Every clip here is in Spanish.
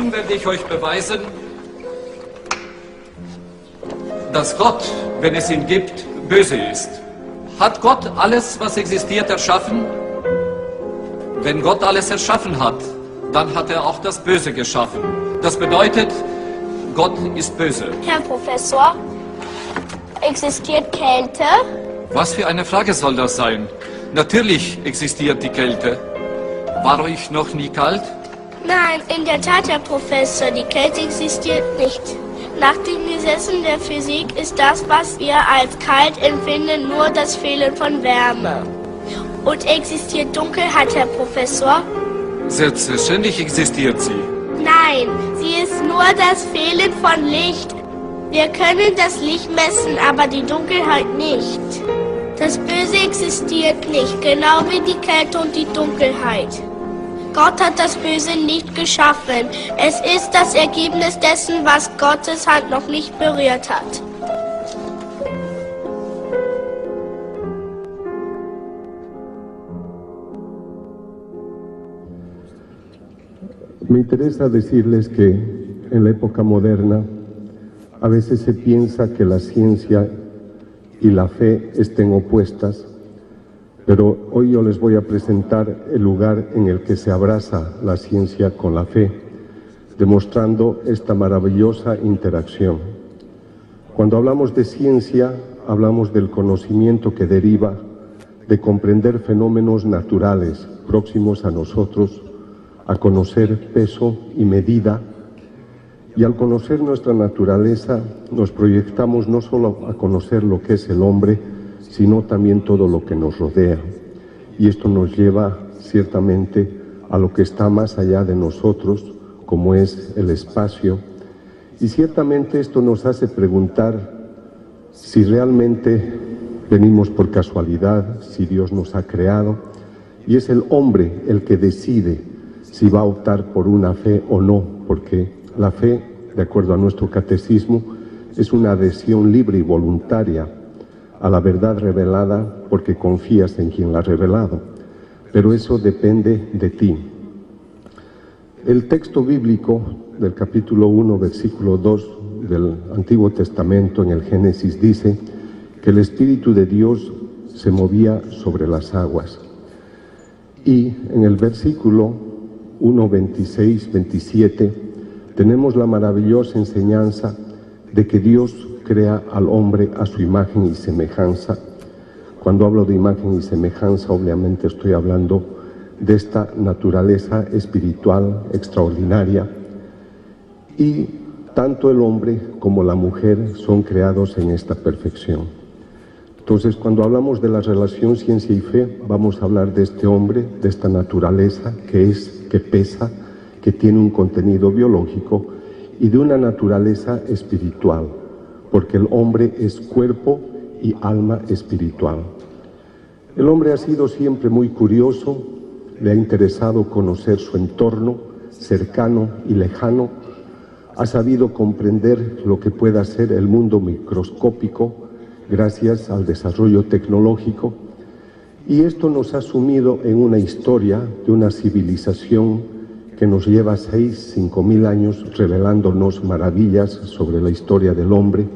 nun werde ich euch beweisen, dass Gott, wenn es ihn gibt, böse ist. Hat Gott alles, was existiert, erschaffen? Wenn Gott alles erschaffen hat, dann hat er auch das Böse geschaffen. Das bedeutet, Gott ist böse. Herr Professor, existiert Kälte? Was für eine Frage soll das sein? Natürlich existiert die Kälte. War euch noch nie kalt? Nein, in der Tat, Herr Professor, die Kälte existiert nicht. Nach den Gesetzen der Physik ist das, was wir als kalt empfinden, nur das Fehlen von Wärme. Und existiert Dunkelheit, Herr Professor? Selbstverständlich existiert sie. Nein, sie ist nur das Fehlen von Licht. Wir können das Licht messen, aber die Dunkelheit nicht. Das Böse existiert nicht, genau wie die Kälte und die Dunkelheit. Gott hat das Böse nicht geschaffen. Es ist das Ergebnis dessen, was Gottes Hand noch nicht berührt hat. Me interesa decirles que en la época moderna a veces se piensa que la ciencia y la fe estén opuestas, pero hoy yo les voy a presentar el lugar en el que se abraza la ciencia con la fe, demostrando esta maravillosa interacción. Cuando hablamos de ciencia, hablamos del conocimiento que deriva de comprender fenómenos naturales próximos a nosotros, a conocer peso y medida, y al conocer nuestra naturaleza nos proyectamos no solo a conocer lo que es el hombre, sino también todo lo que nos rodea. Y esto nos lleva ciertamente a lo que está más allá de nosotros, como es el espacio, y ciertamente esto nos hace preguntar si realmente venimos por casualidad, si Dios nos ha creado, y es el hombre el que decide si va a optar por una fe o no, porque la fe, de acuerdo a nuestro catecismo, es una adhesión libre y voluntaria a la verdad revelada porque confías en quien la ha revelado, pero eso depende de ti. El texto bíblico del capítulo 1, versículo 2 del Antiguo Testamento en el Génesis dice que el Espíritu de Dios se movía sobre las aguas. Y en el versículo 1, 26, 27, tenemos la maravillosa enseñanza de que Dios crea al hombre a su imagen y semejanza. Cuando hablo de imagen y semejanza, obviamente estoy hablando de esta naturaleza espiritual extraordinaria. Y tanto el hombre como la mujer son creados en esta perfección. Entonces, cuando hablamos de la relación ciencia y fe, vamos a hablar de este hombre, de esta naturaleza que pesa, que tiene un contenido biológico, y de una naturaleza espiritual, porque el hombre es cuerpo y alma espiritual. El hombre ha sido siempre muy curioso, le ha interesado conocer su entorno cercano y lejano, ha sabido comprender lo que pueda ser el mundo microscópico gracias al desarrollo tecnológico, y esto nos ha sumido en una historia de una civilización que nos lleva 5.000 años revelándonos maravillas sobre la historia del hombre,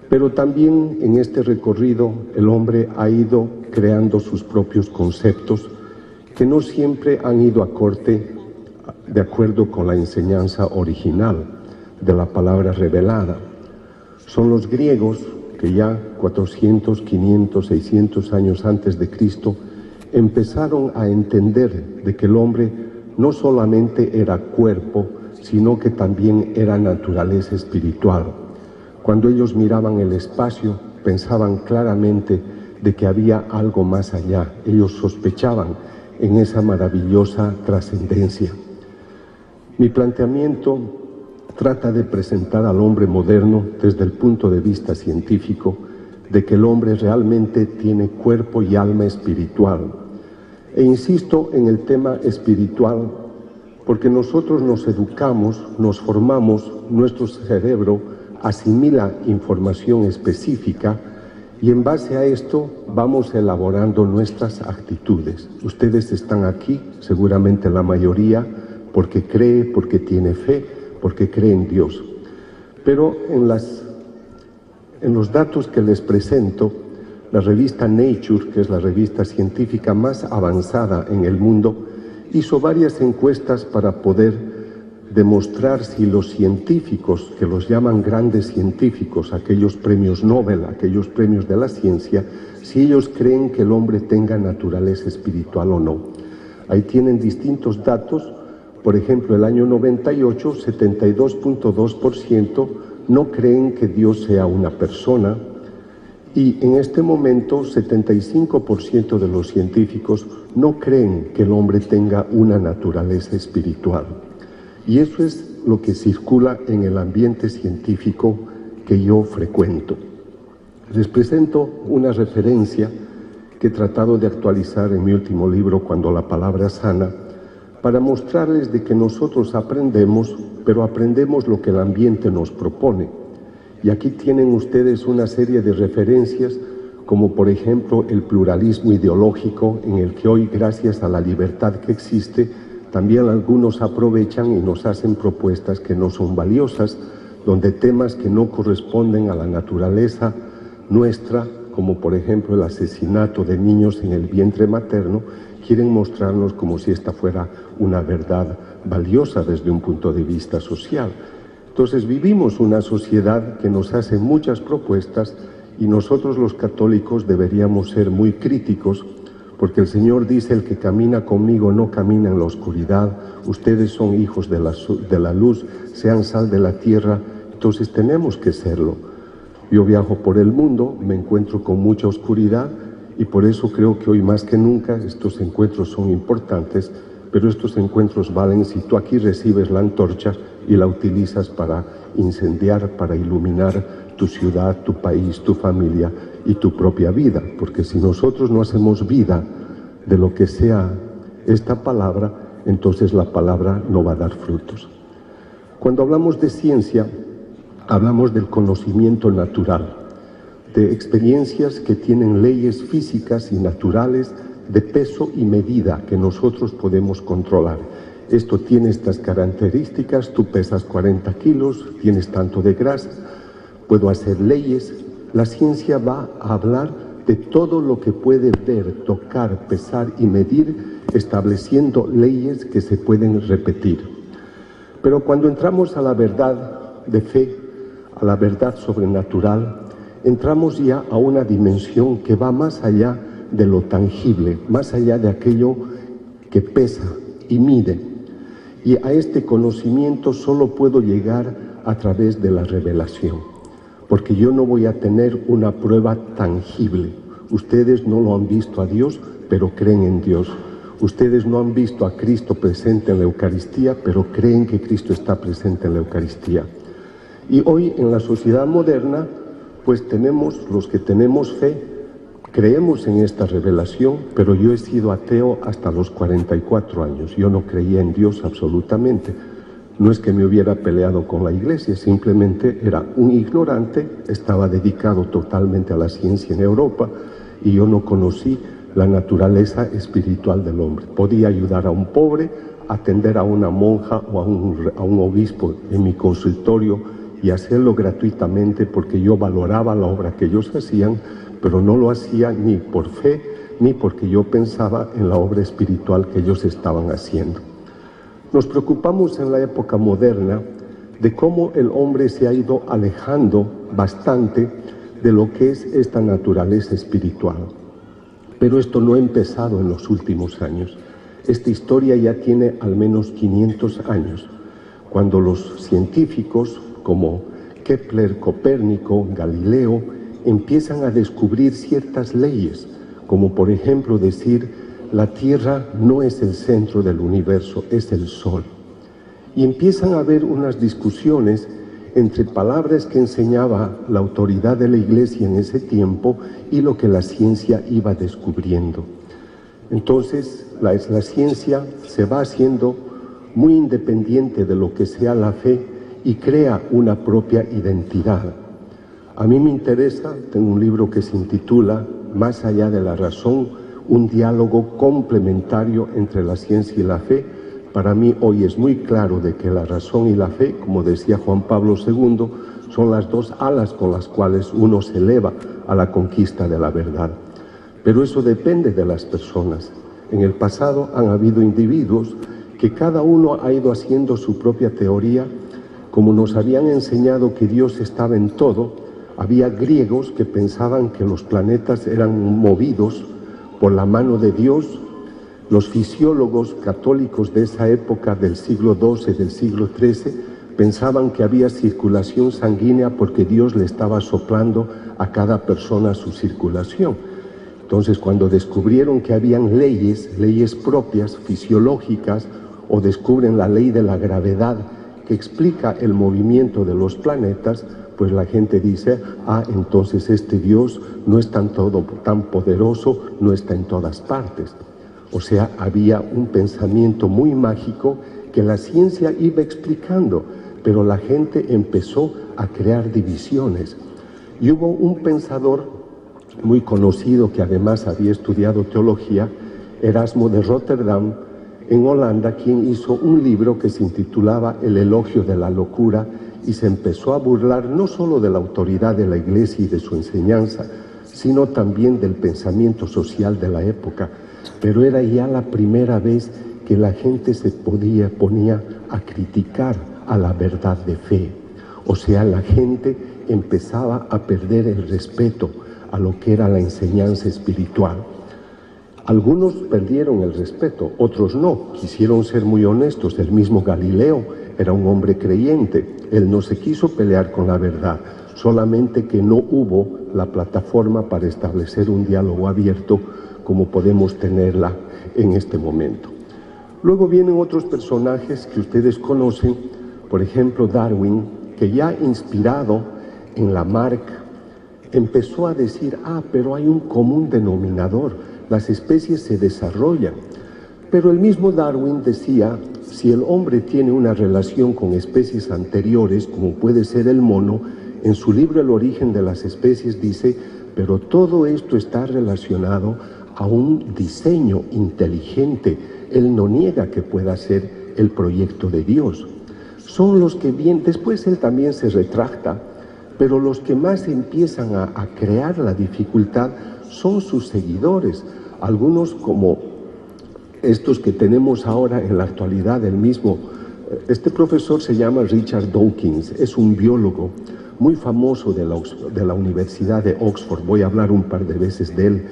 pero también en este recorrido el hombre ha ido creando sus propios conceptos que no siempre han ido acorde de acuerdo con la enseñanza original de la palabra revelada. Son los griegos que ya 400, 500, 600 años antes de Cristo empezaron a entender de que el hombre no solamente era cuerpo, sino que también era naturaleza espiritual. Cuando ellos miraban el espacio, pensaban claramente de que había algo más allá. Ellos sospechaban en esa maravillosa trascendencia. Mi planteamiento trata de presentar al hombre moderno desde el punto de vista científico de que el hombre realmente tiene cuerpo y alma espiritual. E insisto en el tema espiritual porque nosotros nos educamos, nos formamos, nuestro cerebro asimila información específica y en base a esto vamos elaborando nuestras actitudes. Ustedes están aquí, seguramente la mayoría, porque cree, porque tiene fe, porque cree en Dios. Pero en los datos que les presento, la revista Nature, que es la revista científica más avanzada en el mundo, hizo varias encuestas para poder demostrar si los científicos, que los llaman grandes científicos, aquellos premios Nobel, aquellos premios de la ciencia, si ellos creen que el hombre tenga naturaleza espiritual o no. Ahí tienen distintos datos. Por ejemplo, el año 98, 72.2% no creen que Dios sea una persona, y en este momento 75% de los científicos no creen que el hombre tenga una naturaleza espiritual. Y eso es lo que circula en el ambiente científico que yo frecuento. Les presento una referencia que he tratado de actualizar en mi último libro, Cuando la palabra sana, para mostrarles de que nosotros aprendemos, pero aprendemos lo que el ambiente nos propone. Y aquí tienen ustedes una serie de referencias, como por ejemplo el pluralismo ideológico, en el que hoy, gracias a la libertad que existe, también algunos aprovechan y nos hacen propuestas que no son valiosas, donde temas que no corresponden a la naturaleza nuestra, como por ejemplo el asesinato de niños en el vientre materno, quieren mostrarnos como si esta fuera una verdad valiosa desde un punto de vista social. Entonces vivimos una sociedad que nos hace muchas propuestas y nosotros los católicos deberíamos ser muy críticos, porque el Señor dice: el que camina conmigo no camina en la oscuridad, ustedes son hijos de la luz, sean sal de la tierra. Entonces tenemos que serlo. Yo viajo por el mundo, me encuentro con mucha oscuridad y por eso creo que hoy más que nunca estos encuentros son importantes, pero estos encuentros valen si tú aquí recibes la antorcha y la utilizas para incendiar, para iluminar tu ciudad, tu país, tu familia y tu propia vida, porque si nosotros no hacemos vida de lo que sea esta palabra, entonces la palabra no va a dar frutos. Cuando hablamos de ciencia, hablamos del conocimiento natural, de experiencias que tienen leyes físicas y naturales de peso y medida que nosotros podemos controlar. Esto tiene estas características, tú pesas 40 kilos, tienes tanto de grasa, puedo hacer leyes. La ciencia va a hablar de todo lo que puede ver, tocar, pesar y medir, estableciendo leyes que se pueden repetir. Pero cuando entramos a la verdad de fe, a la verdad sobrenatural, entramos ya a una dimensión que va más allá de lo tangible, más allá de aquello que pesa y mide. Y a este conocimiento solo puedo llegar a través de la revelación, porque yo no voy a tener una prueba tangible. Ustedes no lo han visto a Dios, pero creen en Dios. Ustedes no han visto a Cristo presente en la Eucaristía, pero creen que Cristo está presente en la Eucaristía. Y hoy en la sociedad moderna, pues tenemos, los que tenemos fe, creemos en esta revelación, pero yo he sido ateo hasta los 44 años. Yo no creía en Dios absolutamente. No es que me hubiera peleado con la iglesia, simplemente era un ignorante, estaba dedicado totalmente a la ciencia en Europa y yo no conocí la naturaleza espiritual del hombre. Podía ayudar a un pobre, atender a una monja o a un obispo en mi consultorio y hacerlo gratuitamente porque yo valoraba la obra que ellos hacían, pero no lo hacía ni por fe ni porque yo pensaba en la obra espiritual que ellos estaban haciendo. Nos preocupamos en la época moderna de cómo el hombre se ha ido alejando bastante de lo que es esta naturaleza espiritual. Pero esto no ha empezado en los últimos años. Esta historia ya tiene al menos 500 años, cuando los científicos como Kepler, Copérnico, Galileo empiezan a descubrir ciertas leyes, como por ejemplo decir: la Tierra no es el centro del universo, es el Sol. Y empiezan a haber unas discusiones entre palabras que enseñaba la autoridad de la Iglesia en ese tiempo y lo que la ciencia iba descubriendo. Entonces, la ciencia se va haciendo muy independiente de lo que sea la fe y crea una propia identidad. A mí me interesa, tengo un libro que se intitula Más allá de la razón, un diálogo complementario entre la ciencia y la fe, para mí hoy es muy claro de que la razón y la fe, como decía Juan Pablo II, son las dos alas con las cuales uno se eleva a la conquista de la verdad. Pero eso depende de las personas. En el pasado han habido individuos que cada uno ha ido haciendo su propia teoría. Como nos habían enseñado que Dios estaba en todo, había griegos que pensaban que los planetas eran movidos por la mano de Dios. Los fisiólogos católicos de esa época, del siglo XII, del siglo XIII, pensaban que había circulación sanguínea porque Dios le estaba soplando a cada persona su circulación. Entonces, cuando descubrieron que habían leyes propias, fisiológicas, o descubren la ley de la gravedad que explica el movimiento de los planetas, pues la gente dice, entonces este Dios no es tan poderoso, no está en todas partes. O sea, había un pensamiento muy mágico que la ciencia iba explicando, pero la gente empezó a crear divisiones. Y hubo un pensador muy conocido que además había estudiado teología, Erasmo de Rotterdam, en Holanda, quien hizo un libro que se intitulaba El elogio de la locura, y se empezó a burlar no solo de la autoridad de la Iglesia y de su enseñanza, sino también del pensamiento social de la época. Pero era ya la primera vez que la gente se ponía a criticar a la verdad de fe. O sea, la gente empezaba a perder el respeto a lo que era la enseñanza espiritual. Algunos perdieron el respeto, otros no, quisieron ser muy honestos. El mismo Galileo era un hombre creyente, él no se quiso pelear con la verdad, solamente que no hubo la plataforma para establecer un diálogo abierto como podemos tenerla en este momento. Luego vienen otros personajes que ustedes conocen, por ejemplo Darwin, que ya inspirado en Lamarck empezó a decir, pero hay un común denominador, las especies se desarrollan. Pero el mismo Darwin decía, si el hombre tiene una relación con especies anteriores, como puede ser el mono, en su libro El origen de las especies dice, pero todo esto está relacionado a un diseño inteligente. Él no niega que pueda ser el proyecto de Dios. Son los que vienen, después él también se retracta, pero los que más empiezan a crear la dificultad son sus seguidores. Algunos como estos que tenemos ahora en la actualidad, este profesor se llama Richard Dawkins, es un biólogo muy famoso de la Universidad de Oxford, voy a hablar un par de veces de él.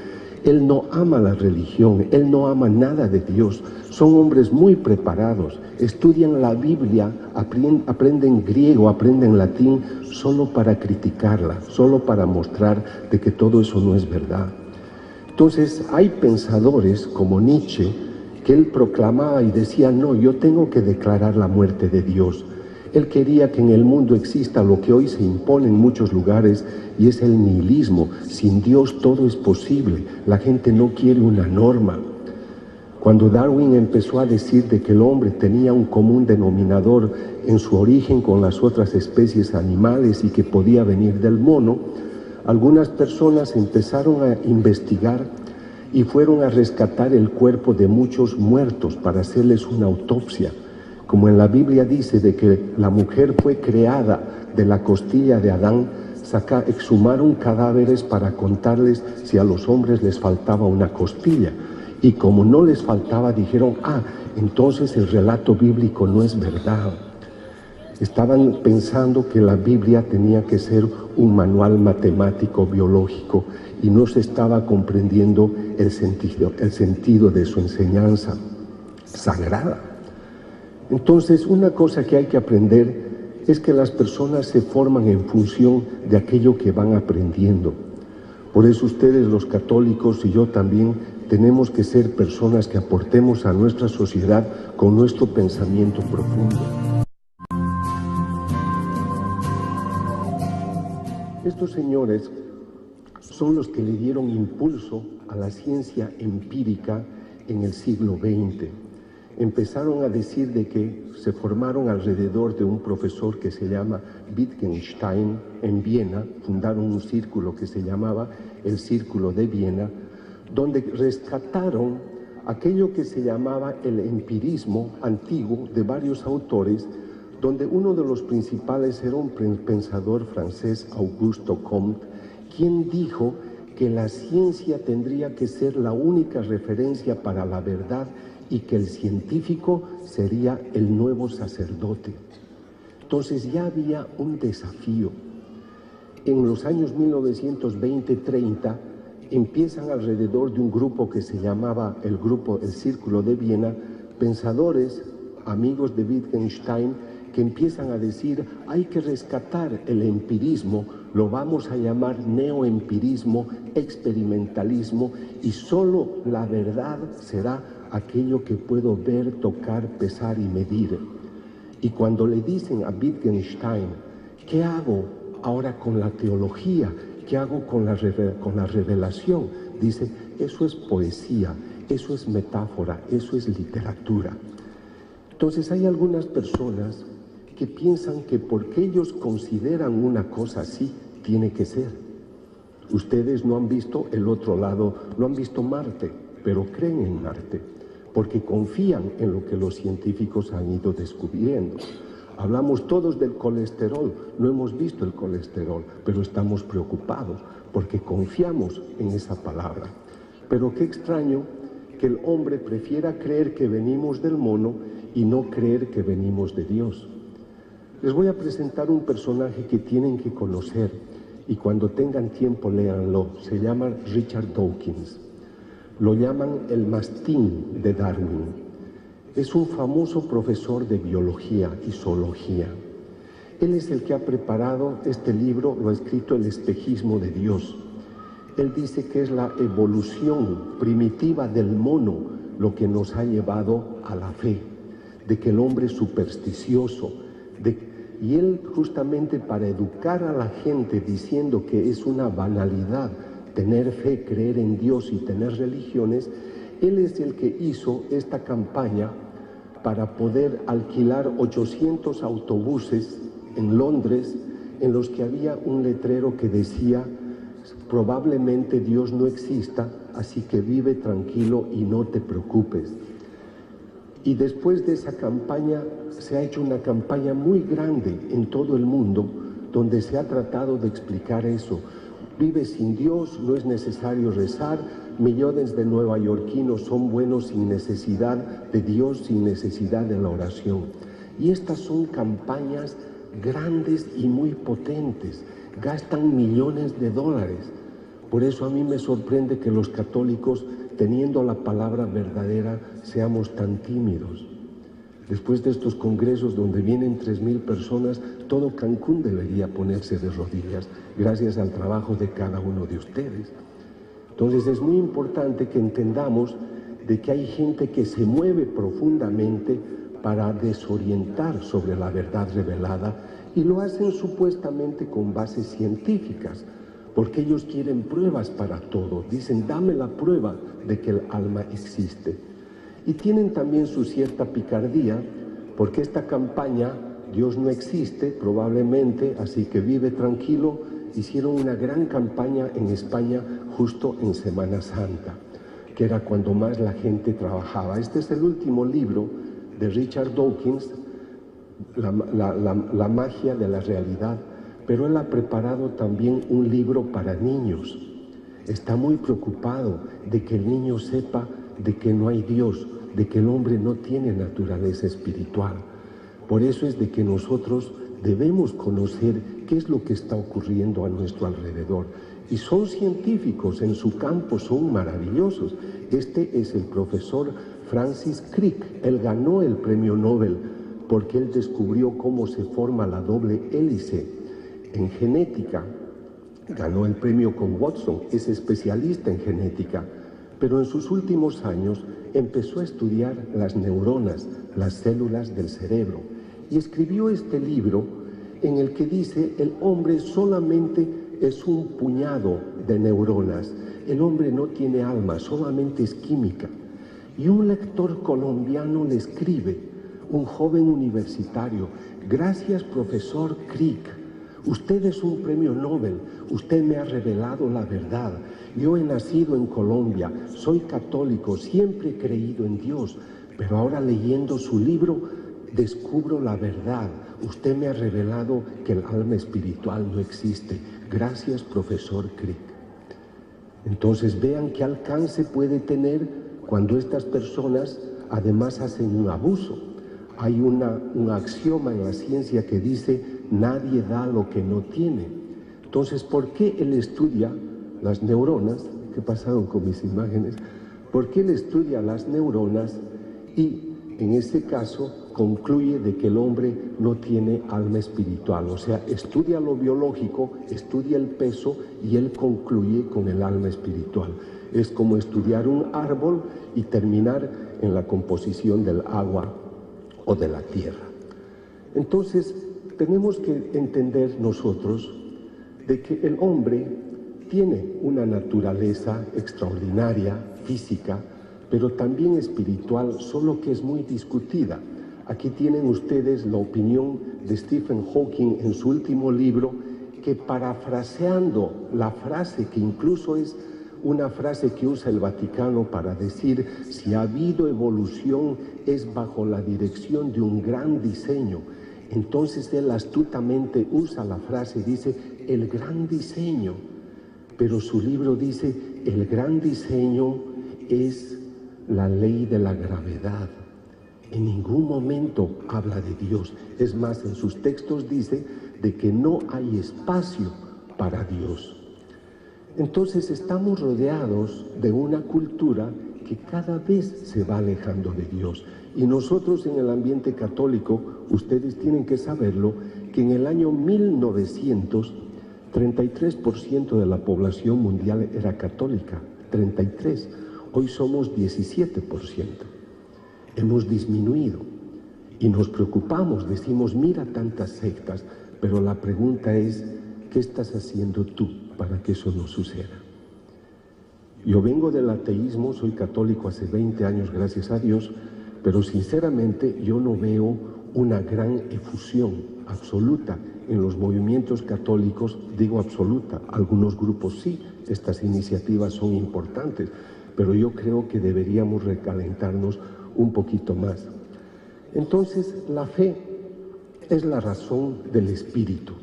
Él no ama la religión, él no ama nada de Dios, son hombres muy preparados, estudian la Biblia, aprenden griego, aprenden latín, solo para criticarla, solo para mostrar de que todo eso no es verdad. Entonces hay pensadores como Nietzsche, que él proclamaba y decía, no, yo tengo que declarar la muerte de Dios. Él quería que en el mundo exista lo que hoy se impone en muchos lugares, y es el nihilismo. Sin Dios todo es posible, la gente no quiere una norma. Cuando Darwin empezó a decir de que el hombre tenía un común denominador en su origen con las otras especies animales y que podía venir del mono, algunas personas empezaron a investigar y fueron a rescatar el cuerpo de muchos muertos para hacerles una autopsia. Como en la Biblia dice de que la mujer fue creada de la costilla de Adán, exhumaron cadáveres para contarles si a los hombres les faltaba una costilla. Y como no les faltaba, dijeron, entonces el relato bíblico no es verdad. Estaban pensando que la Biblia tenía que ser un manual matemático biológico y no se estaba comprendiendo el sentido de su enseñanza sagrada. Entonces, una cosa que hay que aprender es que las personas se forman en función de aquello que van aprendiendo. Por eso ustedes, los católicos, y yo también, tenemos que ser personas que aportemos a nuestra sociedad con nuestro pensamiento profundo. Estos señores son los que le dieron impulso a la ciencia empírica en el siglo XX. Empezaron a decir de que se formaron alrededor de un profesor que se llama Wittgenstein en Viena, fundaron un círculo que se llamaba el Círculo de Viena, donde rescataron aquello que se llamaba el empirismo antiguo de varios autores, donde uno de los principales era un pensador francés, Auguste Comte, quien dijo que la ciencia tendría que ser la única referencia para la verdad y que el científico sería el nuevo sacerdote. Entonces ya había un desafío. En los años 1920-30 empiezan alrededor de un grupo que se llamaba el Círculo de Viena, pensadores, amigos de Wittgenstein, que empiezan a decir, hay que rescatar el empirismo, lo vamos a llamar neoempirismo, experimentalismo, y solo la verdad será aquello que puedo ver, tocar, pesar y medir. Y cuando le dicen a Wittgenstein, ¿qué hago ahora con la teología? ¿Qué hago con la revelación? Dice, eso es poesía, eso es metáfora, eso es literatura. Entonces hay algunas personas que piensan que porque ellos consideran una cosa así, tiene que ser. Ustedes no han visto el otro lado, no han visto Marte, pero creen en Marte, porque confían en lo que los científicos han ido descubriendo. Hablamos todos del colesterol, no hemos visto el colesterol, pero estamos preocupados porque confiamos en esa palabra. Pero qué extraño que el hombre prefiera creer que venimos del mono y no creer que venimos de Dios. Les voy a presentar un personaje que tienen que conocer y cuando tengan tiempo léanlo. Se llama Richard Dawkins. Lo llaman el mastín de Darwin. Es un famoso profesor de biología y zoología. Él es el que ha preparado este libro, lo ha escrito El espejismo de Dios. Él dice que es la evolución primitiva del mono lo que nos ha llevado a la fe, de que el hombre es supersticioso, y él justamente para educar a la gente diciendo que es una banalidad tener fe, creer en Dios y tener religiones, él es el que hizo esta campaña para poder alquilar 800 autobuses en Londres en los que había un letrero que decía probablemente Dios no exista, así que vive tranquilo y no te preocupes. Y después de esa campaña se ha hecho una campaña muy grande en todo el mundo donde se ha tratado de explicar eso. Vive sin Dios, no es necesario rezar, millones de neoyorquinos son buenos sin necesidad de Dios, sin necesidad de la oración. Y estas son campañas grandes y muy potentes, gastan millones de dólares. Por eso a mí me sorprende que los católicos, teniendo la palabra verdadera, seamos tan tímidos. Después de estos congresos donde vienen 3,000 personas, todo Cancún debería ponerse de rodillas, gracias al trabajo de cada uno de ustedes. Entonces es muy importante que entendamos de que hay gente que se mueve profundamente para desorientar sobre la verdad revelada y lo hacen supuestamente con bases científicas, porque ellos quieren pruebas para todo. Dicen, dame la prueba de que el alma existe. Y tienen también su cierta picardía, porque esta campaña, Dios no existe, probablemente, así que vive tranquilo, hicieron una gran campaña en España justo en Semana Santa, que era cuando más la gente trabajaba. Este es el último libro de Richard Dawkins, la magia de la realidad, pero él ha preparado también un libro para niños. Está muy preocupado de que el niño sepa de que no hay Dios, de que el hombre no tiene naturaleza espiritual. Por eso es de que nosotros debemos conocer qué es lo que está ocurriendo a nuestro alrededor. Y son científicos, en su campo son maravillosos. Este es el profesor Francis Crick. Él ganó el premio Nobel porque él descubrió cómo se forma la doble hélice en genética. Ganó el premio con Watson, es especialista en genética, pero en sus últimos años empezó a estudiar las neuronas, las células del cerebro, y escribió este libro en el que dice, el hombre solamente es un puñado de neuronas, el hombre no tiene alma, solamente es química. Y un lector colombiano le escribe, un joven universitario, gracias profesor Crick, Usted es un premio Nobel, usted me ha revelado la verdad. Yo he nacido en Colombia, soy católico, siempre he creído en Dios, pero ahora leyendo su libro descubro la verdad. Usted me ha revelado que el alma espiritual no existe. Gracias, profesor Crick. Entonces vean qué alcance puede tener cuando estas personas además hacen un abuso. Hay un axioma en la ciencia que dice: nadie da lo que no tiene. Entonces, ¿por qué él estudia las neuronas? ¿Qué pasaron con mis imágenes? ¿Por qué él estudia las neuronas y en ese caso concluye de que el hombre no tiene alma espiritual? O sea, estudia lo biológico, estudia el peso y él concluye con el alma espiritual. Es como estudiar un árbol y terminar en la composición del agua o de la tierra. Entonces, tenemos que entender nosotros de que el hombre tiene una naturaleza extraordinaria, física, pero también espiritual, solo que es muy discutida. Aquí tienen ustedes la opinión de Stephen Hawking en su último libro, que parafraseando la frase que incluso es una frase que usa el Vaticano para decir si ha habido evolución es bajo la dirección de un gran diseño. Entonces él astutamente usa la frase y dice el gran diseño, pero su libro dice el gran diseño es la ley de la gravedad. En ningún momento habla de Dios. Es más, en sus textos dice de que no hay espacio para Dios. Entonces estamos rodeados de una cultura que cada vez se va alejando de Dios. Y nosotros en el ambiente católico, ustedes tienen que saberlo, que en el año 1900, 33% de la población mundial era católica. 33%. Hoy somos 17%. Hemos disminuido y nos preocupamos, decimos, mira tantas sectas, pero la pregunta es, ¿qué estás haciendo tú para que eso no suceda? Yo vengo del ateísmo, soy católico hace 20 años, gracias a Dios, pero sinceramente yo no veo una gran efusión absoluta en los movimientos católicos, digo absoluta, algunos grupos sí, estas iniciativas son importantes, pero yo creo que deberíamos recalentarnos un poquito más. Entonces, la fe es la razón del espíritu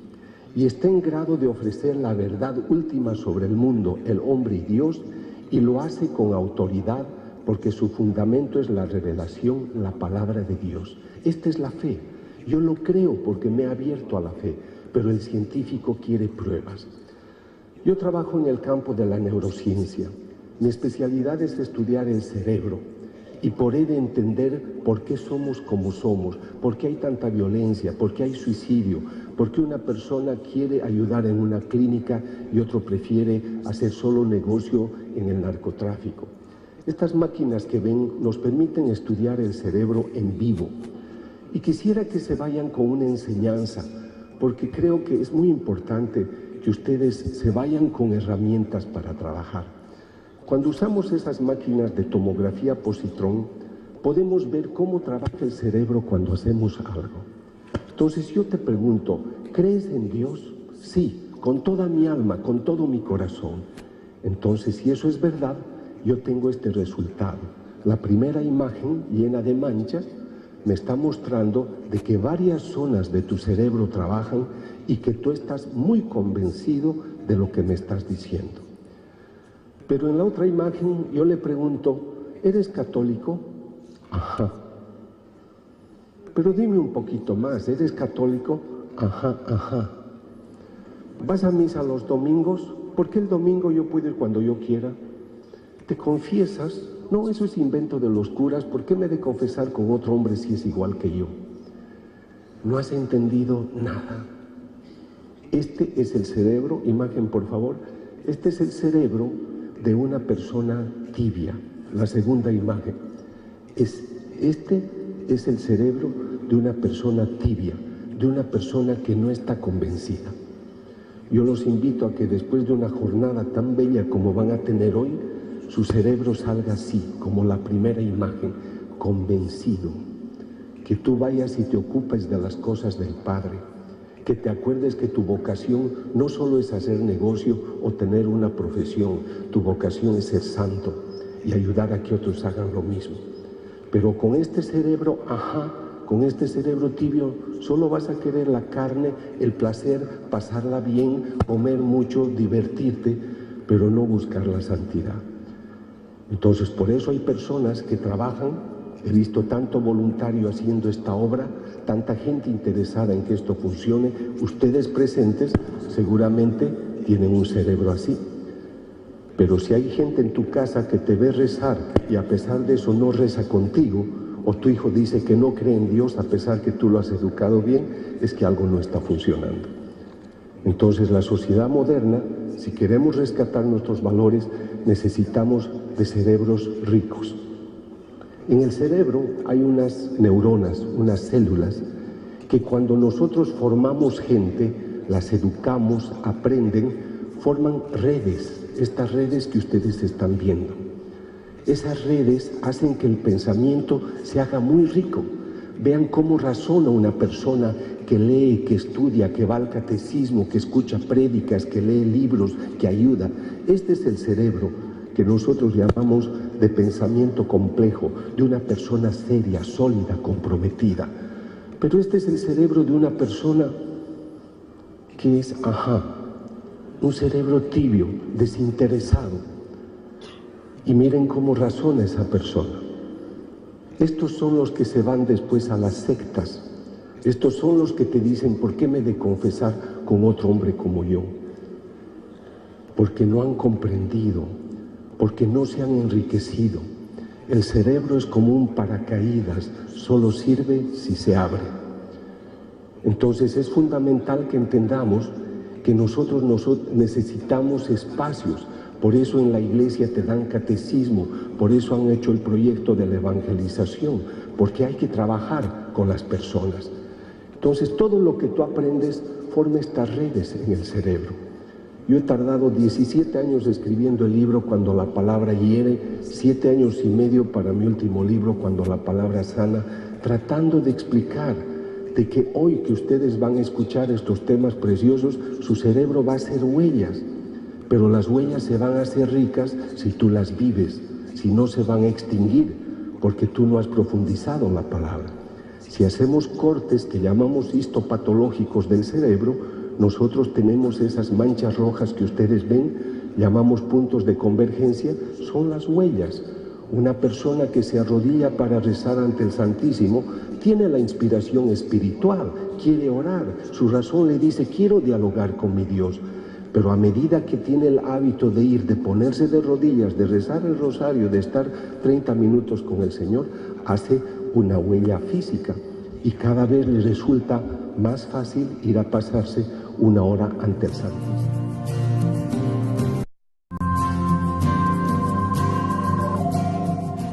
y está en grado de ofrecer la verdad última sobre el mundo, el hombre y Dios, y lo hace con autoridad porque su fundamento es la revelación, la palabra de Dios. Esta es la fe. Yo lo creo porque me he abierto a la fe, pero el científico quiere pruebas. Yo trabajo en el campo de la neurociencia. Mi especialidad es estudiar el cerebro y por ello entender por qué somos como somos, por qué hay tanta violencia, por qué hay suicidio, por qué una persona quiere ayudar en una clínica y otro prefiere hacer solo negocio en el narcotráfico. Estas máquinas que ven nos permiten estudiar el cerebro en vivo y quisiera que se vayan con una enseñanza, porque creo que es muy importante que ustedes se vayan con herramientas para trabajar. Cuando usamos esas máquinas de tomografía positrón, podemos ver cómo trabaja el cerebro cuando hacemos algo. Entonces yo te pregunto, ¿crees en Dios? Sí, con toda mi alma, con todo mi corazón. Entonces, si eso es verdad, yo tengo este resultado. La primera imagen, llena de manchas, me está mostrando de que varias zonas de tu cerebro trabajan y que tú estás muy convencido de lo que me estás diciendo. Pero en la otra imagen yo le pregunto, ¿eres católico? Ajá. Pero dime un poquito más, ¿eres católico? Ajá, ajá. ¿Vas a misa los domingos? ¿Por qué el domingo yo puedo ir cuando yo quiera? ¿Te confiesas? No, eso es invento de los curas. ¿Por qué me he de confesar con otro hombre si es igual que yo? No has entendido nada. Este es el cerebro, imagen por favor, este es el cerebro de una persona tibia. La segunda imagen. Este es el cerebro de una persona tibia, de una persona que no está convencida. Yo los invito a que después de una jornada tan bella como van a tener hoy, su cerebro salga así, como la primera imagen, convencido. Que tú vayas y te ocupes de las cosas del Padre. que te acuerdes que tu vocación no solo es hacer negocio o tener una profesión, tu vocación es ser santo y ayudar a que otros hagan lo mismo. Pero con este cerebro, con este cerebro tibio, solo vas a querer la carne, el placer, pasarla bien, comer mucho, divertirte, pero no buscar la santidad. Entonces, por eso hay personas que trabajan. He visto tanto voluntario haciendo esta obra, tanta gente interesada en que esto funcione. Ustedes presentes seguramente tienen un cerebro así. Pero si hay gente en tu casa que te ve rezar y a pesar de eso no reza contigo, o tu hijo dice que no cree en Dios a pesar que tú lo has educado bien, es que algo no está funcionando. Entonces la sociedad moderna, si queremos rescatar nuestros valores, necesitamos de cerebros ricos. En el cerebro hay unas neuronas, unas células, que cuando nosotros formamos gente, las educamos, aprenden, forman redes, estas redes que ustedes están viendo. Esas redes hacen que el pensamiento se haga muy rico. Vean cómo razona una persona que lee, que estudia, que va al catecismo, que escucha prédicas, que lee libros, que ayuda. Este es el cerebro que nosotros llamamos de pensamiento complejo, de una persona seria, sólida, comprometida. Pero este es el cerebro de una persona que es, un cerebro tibio, desinteresado. Y miren cómo razona esa persona. Estos son los que se van después a las sectas. Estos son los que te dicen, ¿por qué me he de confesar con otro hombre como yo? Porque no han comprendido, porque no se han enriquecido. El cerebro es como un paracaídas, solo sirve si se abre. Entonces es fundamental que entendamos que nosotros necesitamos espacios. Por eso en la iglesia te dan catecismo, por eso han hecho el proyecto de la evangelización, porque hay que trabajar con las personas. Entonces todo lo que tú aprendes forma estas redes en el cerebro. Yo he tardado 17 años escribiendo el libro Cuando la palabra hiere, 7 años y medio para mi último libro Cuando la palabra sana, tratando de explicar de que hoy que ustedes van a escuchar estos temas preciosos, su cerebro va a hacer huellas, pero las huellas se van a hacer ricas si tú las vives, si no se van a extinguir, porque tú no has profundizado la palabra. Si hacemos cortes que llamamos histopatológicos del cerebro, nosotros tenemos esas manchas rojas que ustedes ven, llamamos puntos de convergencia, son las huellas. Una persona que se arrodilla para rezar ante el Santísimo tiene la inspiración espiritual, quiere orar, su razón le dice quiero dialogar con mi Dios, pero a medida que tiene el hábito de ir, de ponerse de rodillas, de rezar el rosario, de estar 30 minutos con el Señor, hace una huella física y cada vez le resulta más fácil ir a pasarse una hora ante el Santísimo.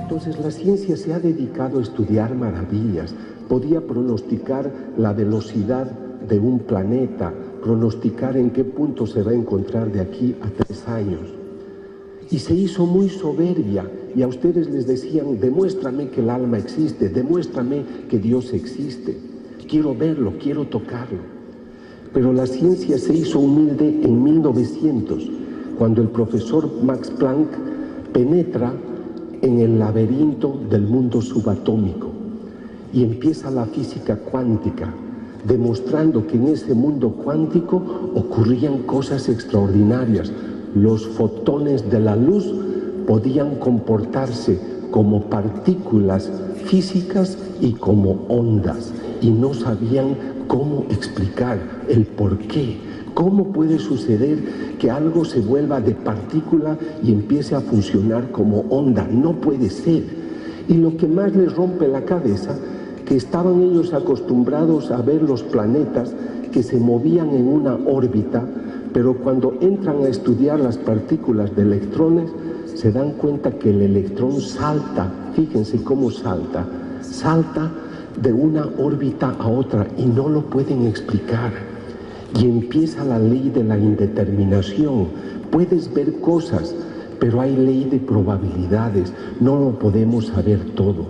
Entonces la ciencia se ha dedicado a estudiar maravillas, podía pronosticar la velocidad de un planeta, pronosticar en qué punto se va a encontrar de aquí a 3 años. Y se hizo muy soberbia y a ustedes les decían, demuéstrame que el alma existe, demuéstrame que Dios existe, quiero verlo, quiero tocarlo. Pero la ciencia se hizo humilde en 1900, cuando el profesor Max Planck penetra en el laberinto del mundo subatómico y empieza la física cuántica, demostrando que en ese mundo cuántico ocurrían cosas extraordinarias. Los fotones de la luz podían comportarse como partículas físicas y como ondas, y no sabían cómo explicar el por qué. ¿Cómo puede suceder que algo se vuelva de partícula y empiece a funcionar como onda? No puede ser. Y lo que más les rompe la cabeza, que estaban ellos acostumbrados a ver los planetas que se movían en una órbita, pero cuando entran a estudiar las partículas de electrones, se dan cuenta que el electrón salta, fíjense cómo salta de una órbita a otra y no lo pueden explicar. Y empieza la ley de la indeterminación. Puedes ver cosas, pero hay ley de probabilidades, no lo podemos saber todo.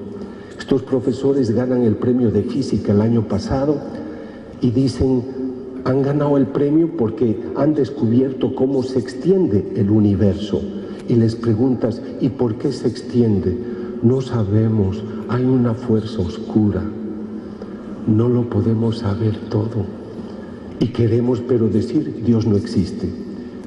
Estos profesores ganan el premio de física el año pasado y dicen, Han ganado el premio porque han descubierto cómo se extiende el universo. Y les preguntas, ¿y por qué se extiende? No sabemos, hay una fuerza oscura. No lo podemos saber todo. Y queremos pero decir, Dios no existe.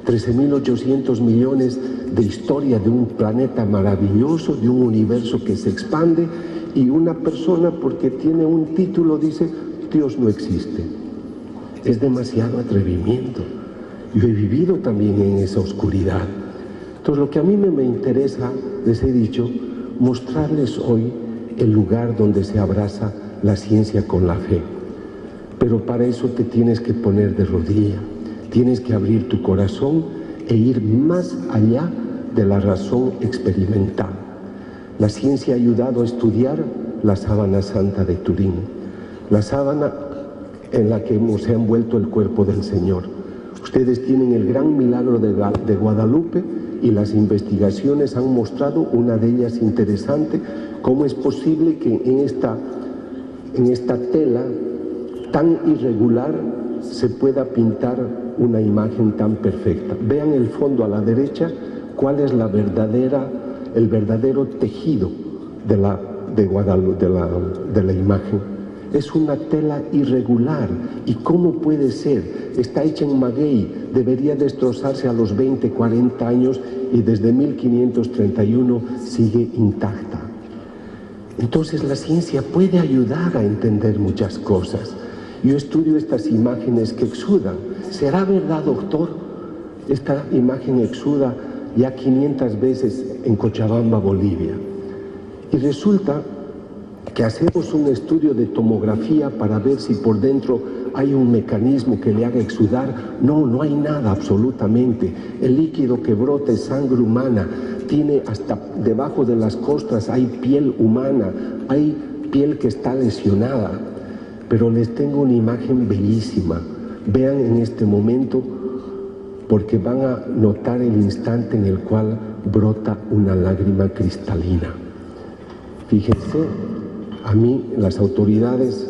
13.800 millones de historia de un planeta maravilloso, de un universo que se expande, y una persona porque tiene un título dice, Dios no existe. Es demasiado atrevimiento. Yo he vivido también en esa oscuridad. Entonces lo que a mí me interesa, les he dicho, mostrarles hoy el lugar donde se abraza la ciencia con la fe. Pero para eso te tienes que poner de rodilla, tienes que abrir tu corazón e ir más allá de la razón experimental. La ciencia ha ayudado a estudiar la sábana santa de Turín, la sábana en la que se ha envuelto el cuerpo del Señor. Ustedes tienen el gran milagro de Guadalupe y las investigaciones han mostrado, una de ellas interesante, cómo es posible que en esta tela tan irregular se pueda pintar una imagen tan perfecta. Vean el fondo a la derecha, cuál es el verdadero tejido de Guadalupe, de la imagen. Es una tela irregular. ¿Y cómo puede ser? Está hecha en maguey, debería destrozarse a los 20, 40 años y desde 1531 sigue intacta. Entonces la ciencia puede ayudar a entender muchas cosas. Yo estudio estas imágenes que exudan. ¿Será verdad, doctor? Esta imagen exuda ya 500 veces en Cochabamba, Bolivia. Y resulta que hacemos un estudio de tomografía para ver si por dentro hay un mecanismo que le haga exudar. No, no hay nada absolutamente. El líquido que brota es sangre humana. Tiene hasta debajo de las costras, hay piel humana, hay piel que está lesionada. Pero les tengo una imagen bellísima. Vean en este momento, porque van a notar el instante en el cual brota una lágrima cristalina. Fíjense, a mí las autoridades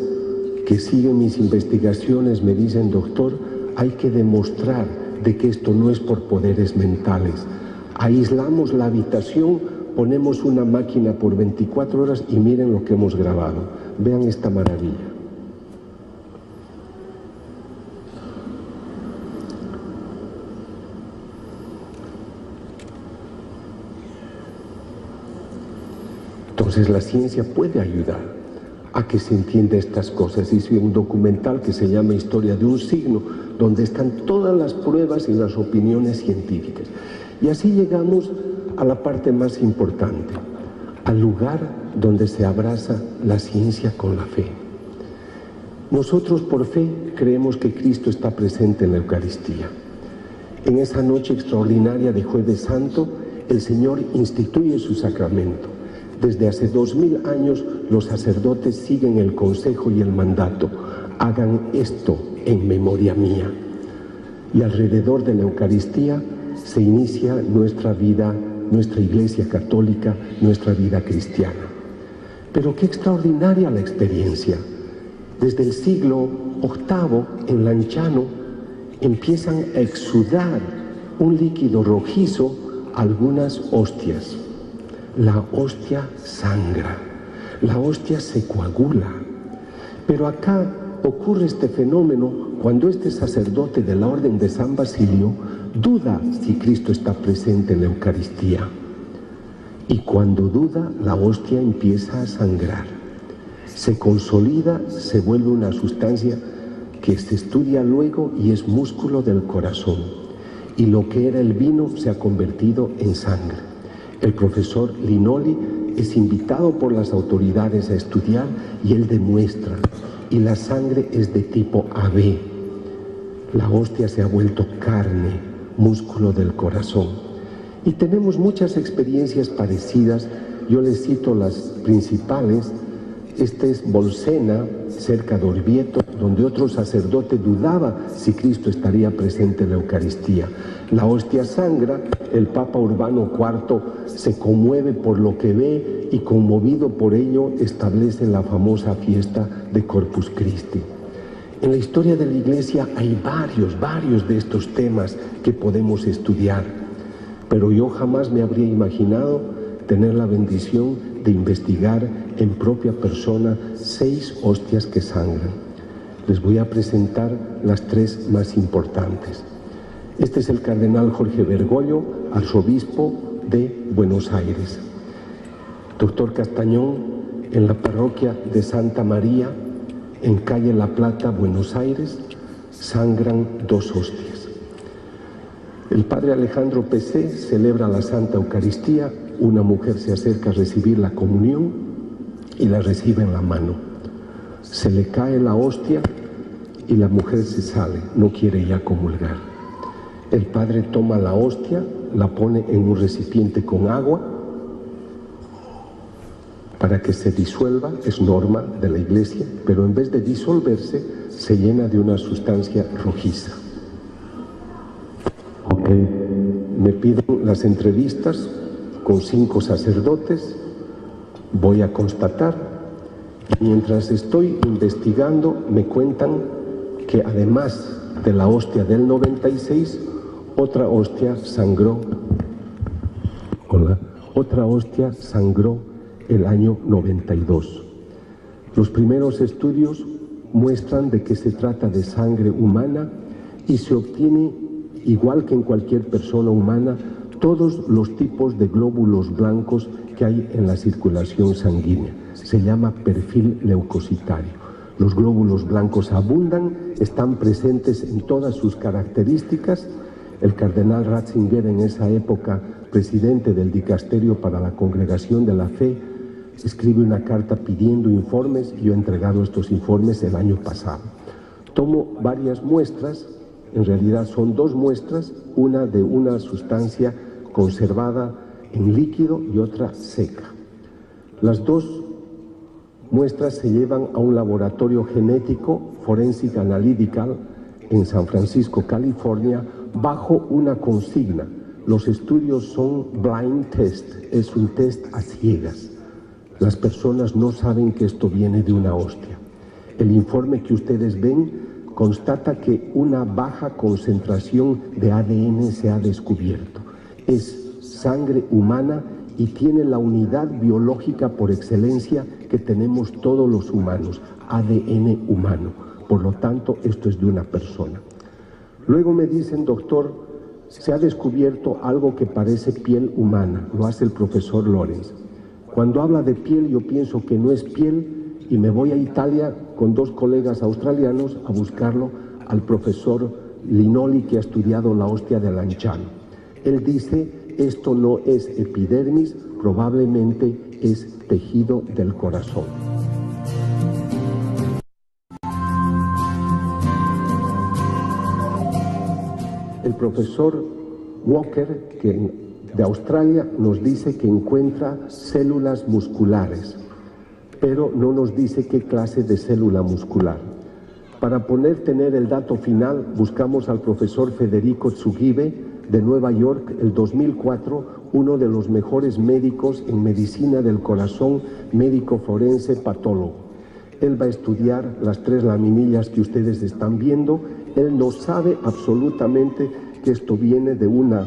que siguen mis investigaciones me dicen, doctor, hay que demostrar de que esto no es por poderes mentales. Aislamos la habitación, ponemos una máquina por 24 horas y miren lo que hemos grabado. Vean esta maravilla. Entonces la ciencia puede ayudar a que se entienda estas cosas. Hice un documental que se llama Historia de un signo, donde están todas las pruebas y las opiniones científicas. Y así llegamos a la parte más importante, al lugar donde se abraza la ciencia con la fe. Nosotros por fe creemos que Cristo está presente en la Eucaristía. En esa noche extraordinaria de Jueves Santo, el Señor instituye su sacramento. Desde hace 2000 años los sacerdotes siguen el consejo y el mandato. Hagan esto en memoria mía. Y alrededor de la Eucaristía se inicia nuestra vida, nuestra Iglesia Católica, nuestra vida cristiana. Pero qué extraordinaria la experiencia. Desde el siglo VIII en Lanciano empiezan a exudar un líquido rojizo algunas hostias. La hostia sangra, la hostia se coagula. Pero acá ocurre este fenómeno cuando este sacerdote de la Orden de San Basilio duda si Cristo está presente en la Eucaristía. Y cuando duda, la hostia empieza a sangrar. Se consolida, se vuelve una sustancia que se estudia luego y es músculo del corazón. Y lo que era el vino se ha convertido en sangre. El profesor Linoli es invitado por las autoridades a estudiar y él demuestra. Y la sangre es de tipo AB. La hostia se ha vuelto carne, músculo del corazón. Y tenemos muchas experiencias parecidas. Yo les cito las principales. Este es Bolsena, cerca de Orvieto, donde otro sacerdote dudaba si Cristo estaría presente en la Eucaristía. La hostia sangra, el Papa Urbano IV se conmueve por lo que ve y conmovido por ello establece la famosa fiesta de Corpus Christi. En la historia de la Iglesia hay varios de estos temas que podemos estudiar, pero yo jamás me habría imaginado tener la bendición de investigar en propia persona 6 hostias que sangran. Les voy a presentar las 3 más importantes. Este es el cardenal Jorge Bergoglio, arzobispo de Buenos Aires. Doctor Castañón, en la parroquia de Santa María, en calle La Plata, Buenos Aires, sangran 2 hostias. El padre Alejandro Pesé celebra la Santa Eucaristía, una mujer se acerca a recibir la comunión y la recibe en la mano. Se le cae la hostia y la mujer se sale, no quiere ya comulgar. El padre toma la hostia, la pone en un recipiente con agua para que se disuelva, es norma de la Iglesia, pero en vez de disolverse, se llena de una sustancia rojiza. Me piden las entrevistas con 5 sacerdotes, voy a constatar. Mientras estoy investigando, me cuentan que además de la hostia del 96, otra hostia sangró. Otra hostia sangró el año 92. Los primeros estudios muestran de que se trata de sangre humana y se obtiene, igual que en cualquier persona humana, todos los tipos de glóbulos blancos que hay en la circulación sanguínea. Se llama perfil leucocitario. Los glóbulos blancos abundan, están presentes en todas sus características. El cardenal Ratzinger, en esa época presidente del Dicasterio para la Congregación de la Fe, escribe una carta pidiendo informes y yo he entregado estos informes el año pasado. Tomo varias muestras, en realidad son 2 muestras, una de una sustancia conservada en líquido y otra seca. Las 2 muestras se llevan a un laboratorio genético, Forensic Analytical, en San Francisco, California, bajo una consigna. Los estudios son blind test, es un test a ciegas. Las personas no saben que esto viene de una hostia. El informe que ustedes ven constata que una baja concentración de ADN se ha descubierto. Es sangre humana y tiene la unidad biológica por excelencia que tenemos todos los humanos, ADN humano. Por lo tanto, esto es de una persona. Luego me dicen, doctor, se ha descubierto algo que parece piel humana, lo hace el profesor Lorenz. Cuando habla de piel, yo pienso que no es piel y me voy a Italia con 2 colegas australianos a buscarlo al profesor Linoli, que ha estudiado la hostia del Lanciano. Él dice, esto no es epidermis, probablemente es tejido del corazón. El profesor Walker, de Australia, nos dice que encuentra células musculares, pero no nos dice qué clase de célula muscular. Para tener el dato final, buscamos al profesor Federico Tsugibe de Nueva York, el 2004, uno de los mejores médicos en medicina del corazón, médico forense, patólogo. Él va a estudiar las 3 laminillas que ustedes están viendo. Él no sabe absolutamente que esto viene de una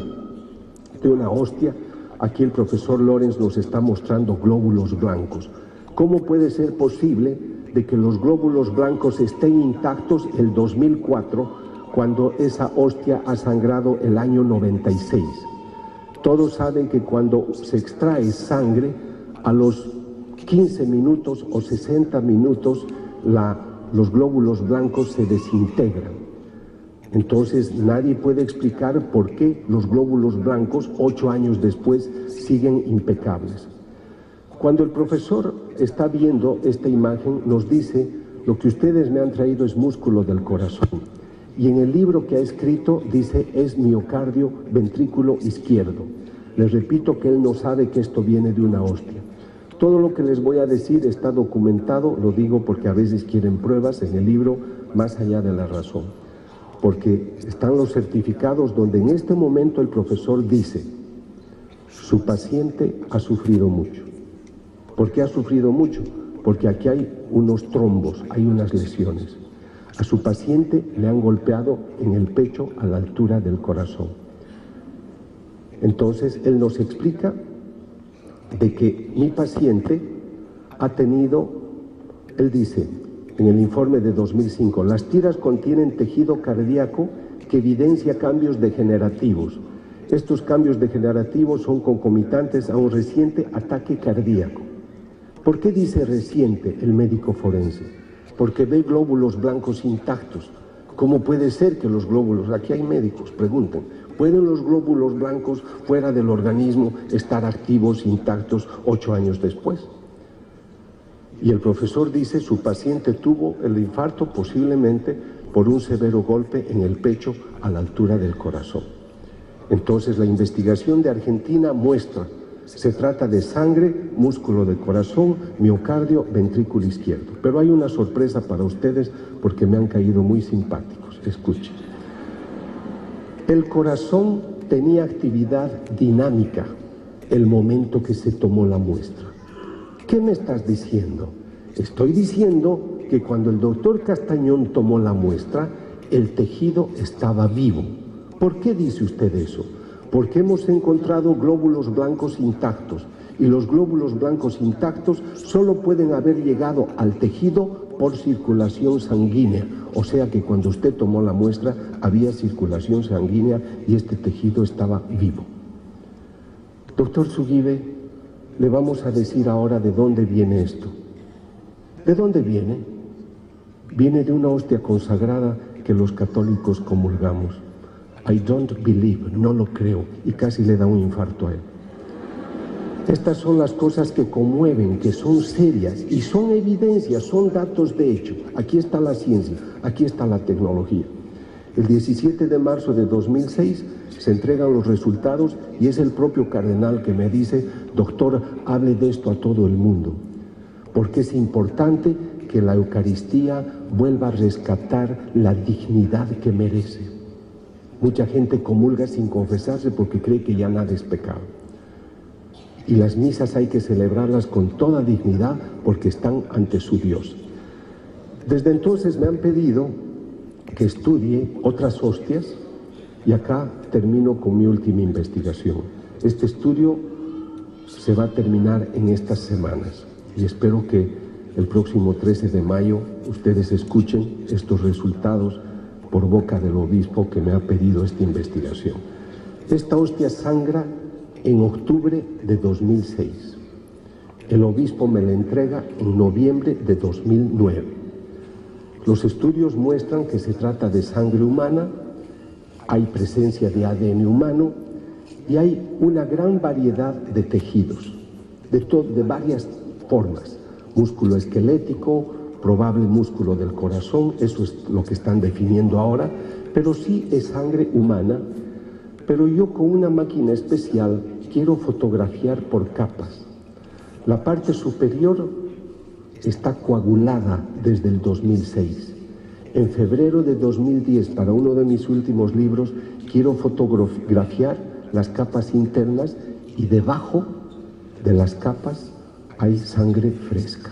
hostia. Aquí el profesor Lorenz nos está mostrando glóbulos blancos. ¿Cómo puede ser posible de que los glóbulos blancos estén intactos el 2004 cuando esa hostia ha sangrado el año 96? Todos saben que cuando se extrae sangre, a los 15 minutos o 60 minutos los glóbulos blancos se desintegran. Entonces nadie puede explicar por qué los glóbulos blancos 8 años después siguen impecables. Cuando el profesor está viendo esta imagen nos dice, lo que ustedes me han traído es músculo del corazón. Y en el libro que ha escrito dice, es miocardio ventrículo izquierdo. Les repito que él no sabe que esto viene de una hostia. Todo lo que les voy a decir está documentado, lo digo porque a veces quieren pruebas en el libro Más allá de la razón. Porque están los certificados donde en este momento el profesor dice, su paciente ha sufrido mucho. ¿Por qué ha sufrido mucho? Porque aquí hay unos trombos, hay unas lesiones. A su paciente le han golpeado en el pecho a la altura del corazón. Entonces, él nos explica de que mi paciente ha tenido, él dice, en el informe de 2005, las tiras contienen tejido cardíaco que evidencia cambios degenerativos. Estos cambios degenerativos son concomitantes a un reciente ataque cardíaco. ¿Por qué dice reciente el médico forense? Porque ve glóbulos blancos intactos. ¿Cómo puede ser que los glóbulos, aquí hay médicos, pregunten, ¿pueden los glóbulos blancos fuera del organismo estar activos, intactos, 8 años después? Y el profesor dice, su paciente tuvo el infarto posiblemente por un severo golpe en el pecho a la altura del corazón. Entonces la investigación de Argentina muestra, se trata de sangre, músculo del corazón, miocardio, ventrículo izquierdo. Pero hay una sorpresa para ustedes porque me han caído muy simpáticos. Escuchen. El corazón tenía actividad dinámica el momento que se tomó la muestra. ¿Qué me estás diciendo? Estoy diciendo que cuando el doctor Castañón tomó la muestra, el tejido estaba vivo. ¿Por qué dice usted eso? Porque hemos encontrado glóbulos blancos intactos y los glóbulos blancos intactos solo pueden haber llegado al tejido por circulación sanguínea. O sea que cuando usted tomó la muestra había circulación sanguínea y este tejido estaba vivo. Doctor Zugibe, le vamos a decir ahora de dónde viene esto. ¿De dónde viene? Viene de una hostia consagrada que los católicos comulgamos. I don't believe, no lo creo, y casi le da un infarto a él. Estas son las cosas que conmueven, que son serias, y son evidencias, son datos de hecho. Aquí está la ciencia, aquí está la tecnología. El 17 de marzo de 2006 se entregan los resultados y es el propio cardenal que me dice, doctor, hable de esto a todo el mundo, porque es importante que la Eucaristía vuelva a rescatar la dignidad que merece. Mucha gente comulga sin confesarse porque cree que ya nada es pecado. Y las misas hay que celebrarlas con toda dignidad porque están ante su Dios. Desde entonces me han pedido que estudie otras hostias y acá termino con mi última investigación. Este estudio se va a terminar en estas semanas y espero que el próximo 13 de mayo ustedes escuchen estos resultados por boca del obispo que me ha pedido esta investigación. Esta hostia sangra en octubre de 2006. El obispo me la entrega en noviembre de 2009. Los estudios muestran que se trata de sangre humana, hay presencia de ADN humano y hay una gran variedad de tejidos, de varias formas, músculo esquelético, probable músculo del corazón, eso es lo que están definiendo ahora, pero sí es sangre humana, pero yo con una máquina especial quiero fotografiar por capas. La parte superior está coagulada desde el 2006. En febrero de 2010, para uno de mis últimos libros, quiero fotografiar las capas internas y debajo de las capas hay sangre fresca.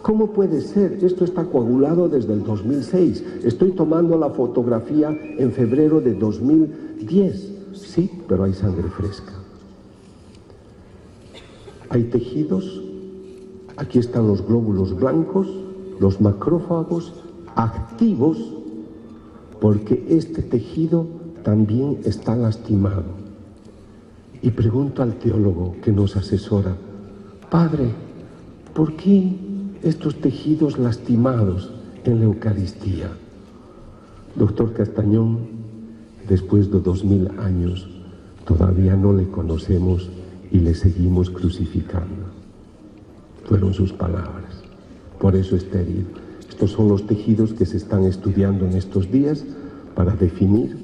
¿Cómo puede ser? Esto está coagulado desde el 2006. Estoy tomando la fotografía en febrero de 2010. Sí, pero hay sangre fresca. Hay tejidos. Aquí están los glóbulos blancos, los macrófagos activos, porque este tejido también está lastimado. Y pregunto al teólogo que nos asesora, Padre, ¿por qué estos tejidos lastimados en la Eucaristía? Doctor Castañón, después de 2000 años, todavía no le conocemos y le seguimos crucificando. Fueron sus palabras. Por eso está herido. Estos son los tejidos que se están estudiando en estos días para definir.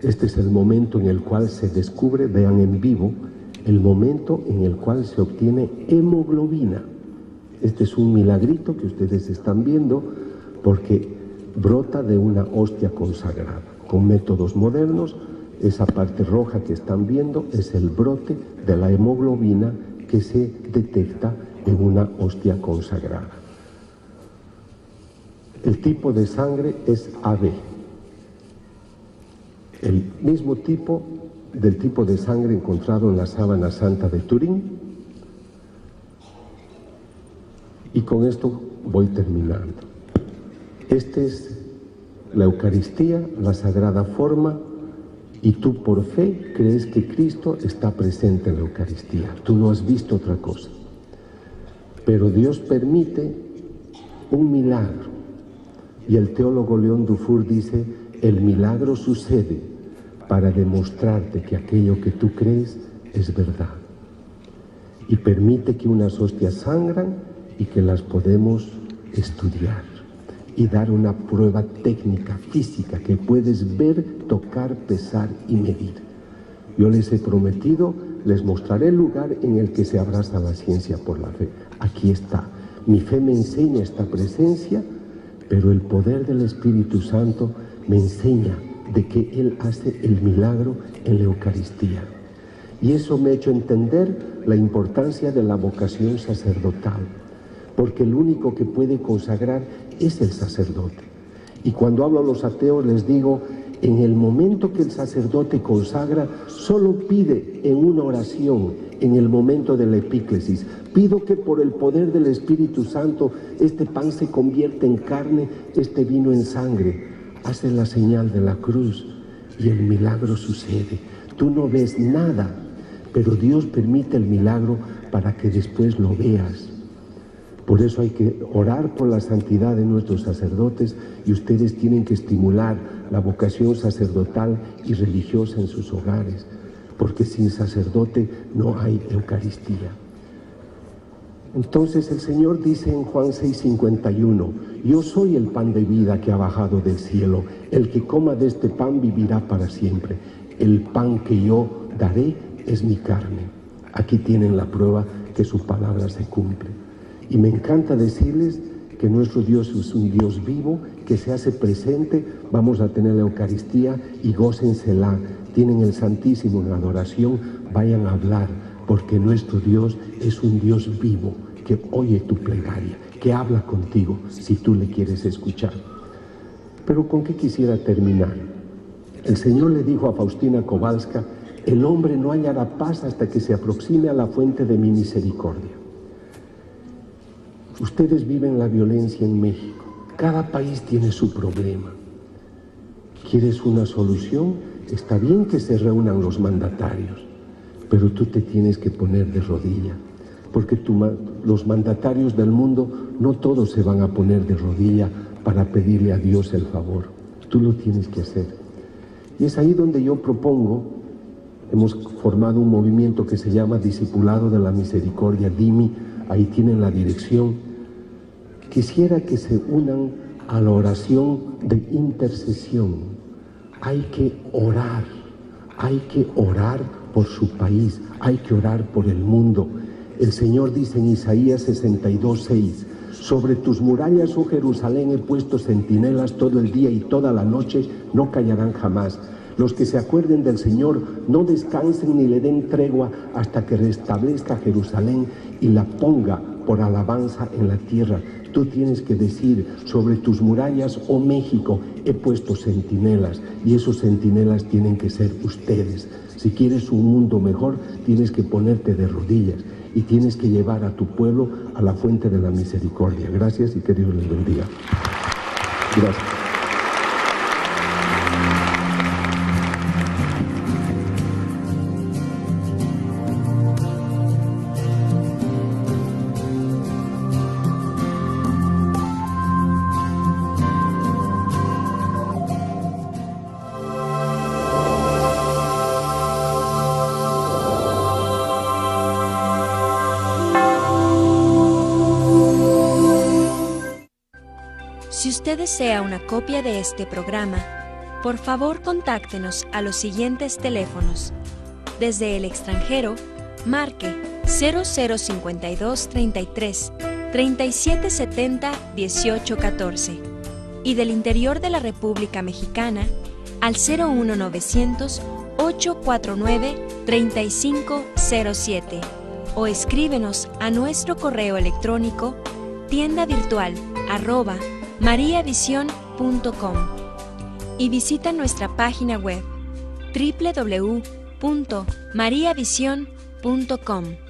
Este es el momento en el cual se descubre, vean en vivo, el momento en el cual se obtiene hemoglobina. Este es un milagrito que ustedes están viendo porque brota de una hostia consagrada. Con métodos modernos, esa parte roja que están viendo es el brote de la hemoglobina que se detecta en una hostia consagrada. El tipo de sangre es AB. El mismo tipo del tipo de sangre encontrado en la sábana santa de Turín. Y con esto voy terminando. Esta es la Eucaristía, la sagrada forma, y tú por fe crees que Cristo está presente en la Eucaristía. Tú no has visto otra cosa. Pero Dios permite un milagro. Y el teólogo León Dufour dice, el milagro sucede para demostrarte que aquello que tú crees es verdad. Y permite que unas hostias sangran y que las podemos estudiar y dar una prueba técnica, física, que puedes ver, tocar, pesar y medir. Yo les he prometido, les mostraré el lugar en el que se abraza la ciencia por la fe. Aquí está. Mi fe me enseña esta presencia, pero el poder del Espíritu Santo me enseña de que Él hace el milagro en la Eucaristía. Y eso me ha hecho entender la importancia de la vocación sacerdotal, porque el único que puede consagrar es el sacerdote. Y cuando hablo a los ateos les digo, en el momento que el sacerdote consagra, solo pide en una oración, en el momento de la epíclesis, pido que por el poder del Espíritu Santo este pan se convierta en carne, este vino en sangre. Hace la señal de la cruz y el milagro sucede. Tú no ves nada, pero Dios permite el milagro para que después lo veas. Por eso hay que orar por la santidad de nuestros sacerdotes, y ustedes tienen que estimular la vocación sacerdotal y religiosa en sus hogares, porque sin sacerdote no hay Eucaristía. Entonces el Señor dice en Juan 6:51, yo soy el pan de vida que ha bajado del cielo, el que coma de este pan vivirá para siempre. El pan que yo daré es mi carne. Aquí tienen la prueba que su palabra se cumple. Y me encanta decirles que nuestro Dios es un Dios vivo, que se hace presente. Vamos a tener la Eucaristía y gócensela. Tienen el Santísimo en adoración, vayan a hablar, porque nuestro Dios es un Dios vivo, que oye tu plegaria, que habla contigo si tú le quieres escuchar. Pero ¿con qué quisiera terminar? El Señor le dijo a Faustina Kowalska, el hombre no hallará paz hasta que se aproxime a la fuente de mi misericordia. Ustedes viven la violencia en México. Cada país tiene su problema. ¿Quieres una solución? Está bien que se reúnan los mandatarios, pero tú te tienes que poner de rodilla, porque los mandatarios del mundo no todos se van a poner de rodilla para pedirle a Dios el favor. Tú lo tienes que hacer. Y es ahí donde yo propongo, hemos formado un movimiento que se llama Discipulado de la Misericordia, DIMI, ahí tienen la dirección. Quisiera que se unan a la oración de intercesión. Hay que orar por su país, hay que orar por el mundo. El Señor dice en Isaías 62:6, sobre tus murallas, oh Jerusalén, he puesto centinelas todo el día y toda la noche, no callarán jamás. Los que se acuerden del Señor no descansen ni le den tregua hasta que restablezca Jerusalén y la ponga por alabanza en la tierra. Tú tienes que decir, sobre tus murallas, oh México, he puesto centinelas, y esos centinelas tienen que ser ustedes. Si quieres un mundo mejor, tienes que ponerte de rodillas y tienes que llevar a tu pueblo a la fuente de la misericordia. Gracias y que Dios les bendiga. Gracias. Si usted desea una copia de este programa, por favor contáctenos a los siguientes teléfonos. Desde el extranjero, marque 0052 33 3770 1814 y del interior de la República Mexicana al 01900 849 3507 o escríbenos a nuestro correo electrónico tiendavirtual@ mariavision.com y visita nuestra página web www.mariavision.com.